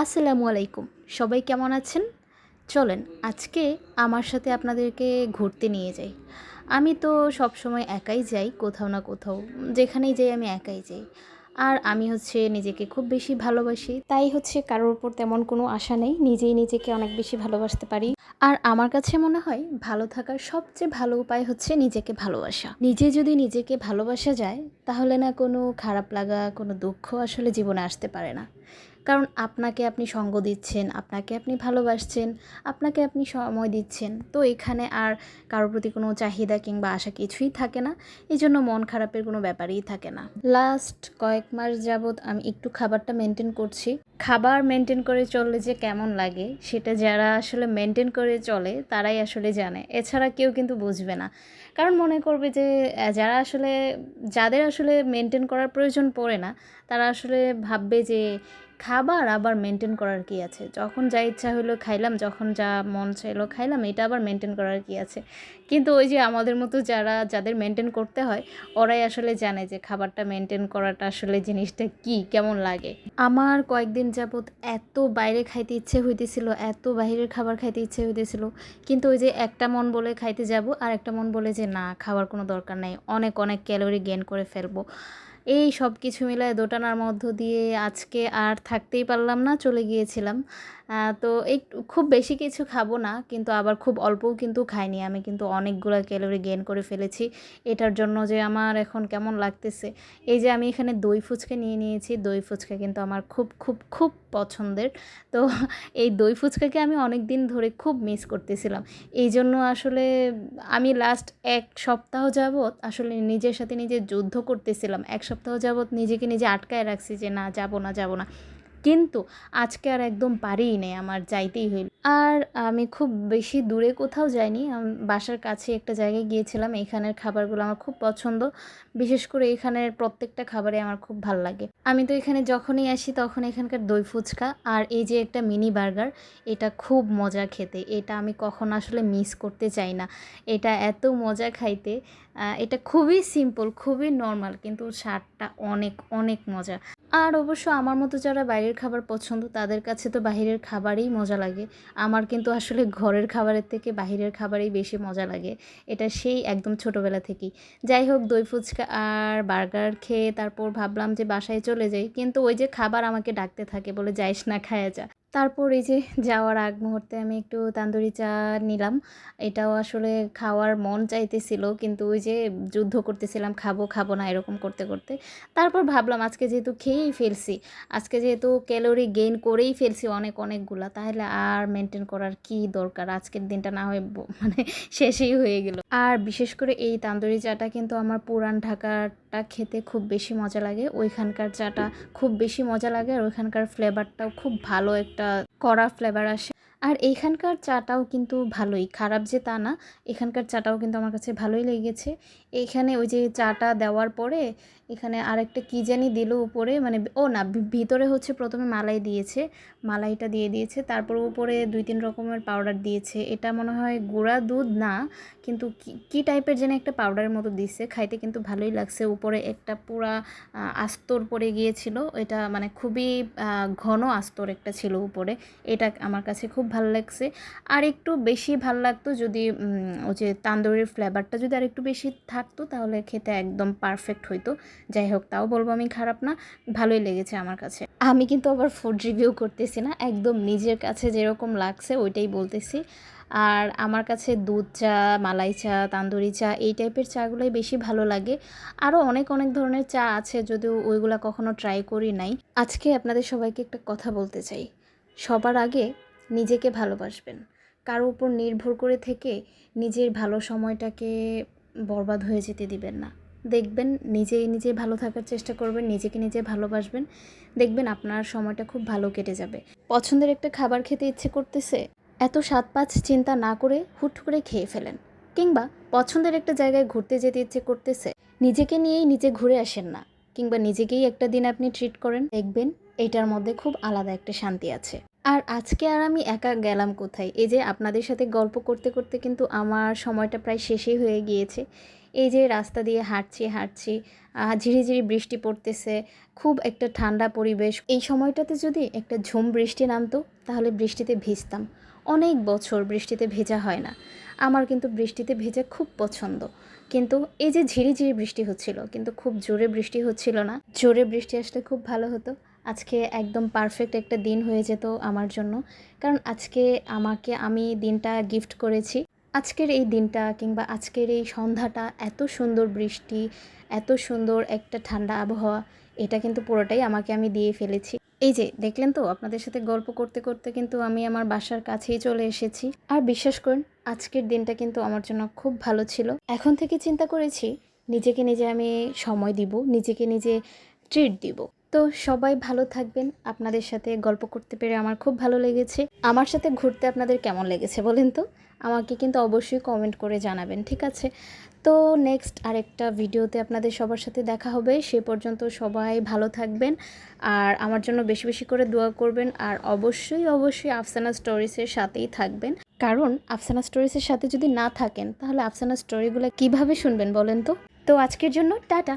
আসসালামু আলাইকুম। সবাই কেমন আছেন? চলেন আজকে আমার সাথে আপনাদেরকে ঘুরতে নিয়ে যাই। আমি তো সবসময় একাই যাই কোথাও না কোথাও। যেখানেই যাই আমি একাই যাই। আর আমি নিজেকে খুব বেশি ভালোবাসি। তাই কারোর উপর তেমন কোনো আশা নেই। নিজেই নিজেকে অনেক বেশি ভালোবাসতে পারি। আর আমার কাছে মনে হয় ভালো থাকার সবচেয়ে ভালো উপায় নিজেকে ভালোবাসা। নিজে যদি নিজেকে ভালোবাসা যায় তাহলে না কোনো খারাপ লাগা, কোনো দুঃখ আসলে জীবনে আসতে পারে না। কারণ আপনাকে আপনি সঙ্গ দিচ্ছেন, আপনাকে আপনি ভালোবাসছেন, আপনাকে আপনি সময় দিচ্ছেন। তো এখানে আর কারো প্রতি কোনো চাহিদা কিংবা আশা কিছুই থাকে না। এজন্য মন খারাপের কোনো ব্যাপারই থাকে না। লাস্ট কয়েক মাস যাবৎ আমি একটু খাবারটা মেনটেন করছি। খাবার মেনটেন করে চললে যে কেমন লাগে সেটা যারা আসলে মেনটেন করে চলে তারাই আসলে জানে। এছাড়া কেউ কিন্তু বুঝবে না। কারণ মনে করবে যে যাদের আসলে মেনটেন করার প্রয়োজন পড়ে না, তারা আসলে ভাববে যে খাবার আবার মেনটেন করার কি আছে? যখন যা ইচ্ছা হলো খাইলাম, যখন যা মন চাইলো খাইলাম, এটা আবার মেনটেন করার কি আছে? কিন্তু ওই যে আমাদের মতো যাদের মেনটেন করতে হয়, ওরাই আসলে জানে যে খাবারটা মেনটেন করাটা আসলে জিনিসটা কী, কেমন লাগে। আমার কয়েকদিন যাবৎ এত বাইরে খাইতে ইচ্ছে হইতেছিল, এত বাহিরের খাবার খাইতে ইচ্ছে হইতেছিল। কিন্তু ওই যে একটা মন বলে খাইতে যাব, আর একটা মন বলে যে না, খাওয়ার কোনো দরকার নাই। অনেক, অনেক ক্যালোরি গেইন করে ফেলবো। এই সব কিছু মিলায় দোটানার মধ্য দিয়ে আজকে আর থাকতেই পারলাম না, চলে গিয়েছিলাম। তো খুব বেশি কিছু খাবো না, কিন্তু আবার খুব অল্পও কিন্তু খাইনি। আমি কিন্তু অনেকগুলা ক্যালোরি গেইন করে ফেলেছি। এটার জন্য যে আমার এখন কেমন লাগতেছে। এই যে আমি এখানে দই ফুচকা নিয়ে নিয়েছি। দই ফুচকা কিন্তু আমার খুব, খুব, খুব পছন্দের। তো এই দই ফুচকাকে আমি অনেকদিন ধরে খুব মিস করতেছিলাম। এইজন্য আসলে আমি লাস্ট ১ সপ্তাহ যাবৎ আসলে নিজের সাথে নিজে যুদ্ধ করতেছিলাম। ১ সপ্তাহ যাবৎ নিজেকে নিজে আটকায় রাখছি যে না, যাব না, যাব না। কিন্তু আজকে আর একদম পারিই নাই, আমার যাইতেই হইল। আর আমি খুব বেশি দূরে কোথাও যাইনি। বাসার কাছে একটা জায়গায় গিয়েছিলাম। এখানের খাবারগুলো আমার খুব পছন্দ। বিশেষ করে এখানের প্রত্যেকটা খাবারই আমার খুব ভাল লাগে। আমি তো এখানে যখনই আসি তখন এখানকার দই ফুচকা আর এই যে একটা মিনি বার্গার, এটা খুব মজা খেতে। এটা আমি কখনো আসলে মিস করতে চাই না। এটা এত মজা খাইতে। এটা খুবই সিম্পল, খুবই নরমাল, কিন্তু স্বাদটা অনেক, অনেক মজা। আর অবশ্য আমার মতো যারা বাইরের খাবার পছন্দ তাদের কাছে তো বাহিরের খাবারই মজা লাগে। আমার কিন্তু আসলে ঘরের খাবারের থেকে বাহিরের খাবারই বেশি মজা লাগে। এটা সেই একদম ছোটোবেলা থেকেই। যাই হোক, দই ফুচকা আর বার্গার খেয়ে তারপর ভাবলাম যে বাসায় চলে যাই। কিন্তু ওই যে খাবার আমাকে ডাকতে থাকে, বলে যাইস না, খায়া যা। তারপর এই যে যাওয়ার আগ মুহূর্তে আমি একটু তান্দুরি চা নিলাম। এটাও আসলে খাওয়ার মন চাইতেছিল, কিন্তু ওই যে যুদ্ধ করতেছিলাম, খাবো, খাবো না এরকম করতে, করতে। তারপর ভাবলাম আজকে যেহেতু খেয়েই ফেলছি, আজকে যেহেতু ক্যালোরি গেইন করেই ফেলছি অনেকগুলা, তাহলে আর মেনটেন করার কি দরকার? আজকের দিনটা না হয় মানে শেষই হয়ে গেল। আর বিশেষ করে এই তান্দুরি চাটা কিন্তু আমার পুরান ঢাকাটা খেতে খুব বেশি মজা লাগে। ওইখানকার চাটা খুব বেশি মজা লাগে, আর ওইখানকার ফ্লেভারটাও খুব ভালো একটা কড়া ফ্লেভার আসে। আর এইখানকার চাটাও কিন্তু ভালোই, খারাপ যে তা না। এখানকার চাটাও কিন্তু আমার কাছে ভালোই লেগেছে। এইখানে ওই যে চাটা দেওয়ার পরে এখানে আরেকটা কী জানি দিল উপরে, মানে ও না, ভিতরে প্রথমে মালাই দিয়েছে, মালাইটা দিয়ে দিয়েছে, তারপর উপরে ২-৩ রকমের পাউডার দিয়েছে। এটা মনে হয় গুঁড়া দুধ না, কিন্তু কী টাইপের যেন একটা পাউডারের মতো দিচ্ছে। খাইতে কিন্তু ভালোই লাগছে। উপরে একটা পুরা আস্তর পড়ে গিয়েছিল। এটা মানে খুবই ঘন আস্তর একটা ছিল উপরে। এটা আমার কাছে খুব ভালো লাগছে। আর একটু বেশি ভাল লাগতো যদি ওই যে তান্দুরির ফ্লেভারটা যদি আরেকটু বেশি থাকতো, তাহলে খেতে একদম পারফেক্ট হইতো। যাই হোক, তাও বলবো আমি খারাপ না, ভালোই লেগেছে আমার কাছে। আমি কিন্তু আবার ফুড রিভিউ করতেছি না, একদম নিজের কাছে যেরকম লাগছে ওইটাই বলতেছি। আর আমার কাছে দুধ চা, মালাই চা, তান্দুরি চা এই টাইপের চাগুলোই বেশি ভালো লাগে। আরও অনেক, অনেক ধরনের চা আছে, যদিও ওইগুলা কখনো ট্রাই করি নাই। আজকে আপনাদের সবাইকে একটা কথা বলতে চাই। সবার আগে নিজেকে ভালোবাসবেন। কারো উপর নির্ভর করে থেকে নিজের ভালো সময়টাকে বরবাদ হয়ে যেতে দিবেন না। দেখবেন নিজেই নিজে ভালো থাকার চেষ্টা করবেন, নিজেকে নিজে ভালোবাসবেন। দেখবেন আপনার সময়টা খুব ভালো কেটে যাবে। পছন্দের একটা খাবার খেতে ইচ্ছে করতেছে, এত স্বাদ পাঁচ চিন্তা না করে হুট করে খেয়ে ফেলেন। কিংবা পছন্দের একটা জায়গায় ঘুরতে যেতে ইচ্ছে করতেছে, নিজেকে নিয়েই নিজে ঘুরে আসেন না, কিংবা নিজেকেই একটা দিন আপনি ট্রিট করেন। দেখবেন এটার মধ্যে খুব আলাদা একটা শান্তি আছে। আর আজকে আর আমি একা গেলাম কোথায়? এই যে আপনাদের সাথে গল্প করতে করতে কিন্তু আমার সময়টা প্রায় শেষই হয়ে গিয়েছে। এই যে রাস্তা দিয়ে হাঁটছি ঝিরিঝিরি বৃষ্টি পড়তেছে, খুব একটা ঠান্ডা পরিবেশ। এই সময়টাতে যদি একটা ঝুম বৃষ্টি নামতো তাহলে বৃষ্টিতে ভিজতাম। অনেক বছর বৃষ্টিতে ভেজা হয় না। আমার কিন্তু বৃষ্টিতে ভেজা খুব পছন্দ। কিন্তু এই যে ঝিরিঝিরি বৃষ্টি হচ্ছিল, কিন্তু খুব জোরে বৃষ্টি হচ্ছিল না। জোরে বৃষ্টি আসলে খুব ভালো হতো। আজকে একদম পারফেক্ট একটা দিন হয়ে যেত আমার জন্য, কারণ আজকে আমি দিনটা গিফট করেছি। আজকের এই দিনটা কিংবা আজকের এই সন্ধ্যাটা, এত সুন্দর বৃষ্টি, এত সুন্দর একটা ঠান্ডা আবহাওয়া, এটা কিন্তু পুরোটাই আমি দিয়ে ফেলেছি। এই যে দেখলেন তো, আপনাদের সাথে গল্প করতে করতে কিন্তু আমি আমার বাসার কাছেই চলে এসেছি। আর বিশ্বাস করুন, আজকের দিনটা কিন্তু আমার জন্য খুব ভালো ছিল। এখন থেকে চিন্তা করেছি নিজেকে নিজে আমি সময় দিব, নিজেকে নিজে ট্রিট দিব। তো সবাই ভালো থাকবেন। আপনাদের সাথে গল্প করতে পেরে আমার খুব ভালো লেগেছে। আমার সাথে ঘুরতে আপনাদের কেমন লেগেছে বলেন তো? আমাকে কিন্তু অবশ্যই কমেন্ট করে জানাবেন, ঠিক আছে? তো নেক্সট আরেকটা ভিডিওতে আপনাদের সবার সাথে দেখা হবে। সে পর্যন্ত সবাই ভালো থাকবেন আর আমার জন্য বেশি বেশি করে দোয়া করবেন। আর অবশ্যই আফসানা স্টোরিজের সাথেই থাকবেন, কারণ আফসানা স্টোরিজের সাথে যদি না থাকেন তাহলে আফসানা স্টোরিগুলো কিভাবে শুনবেন বলেন তো? তো আজকের জন্য টাটা।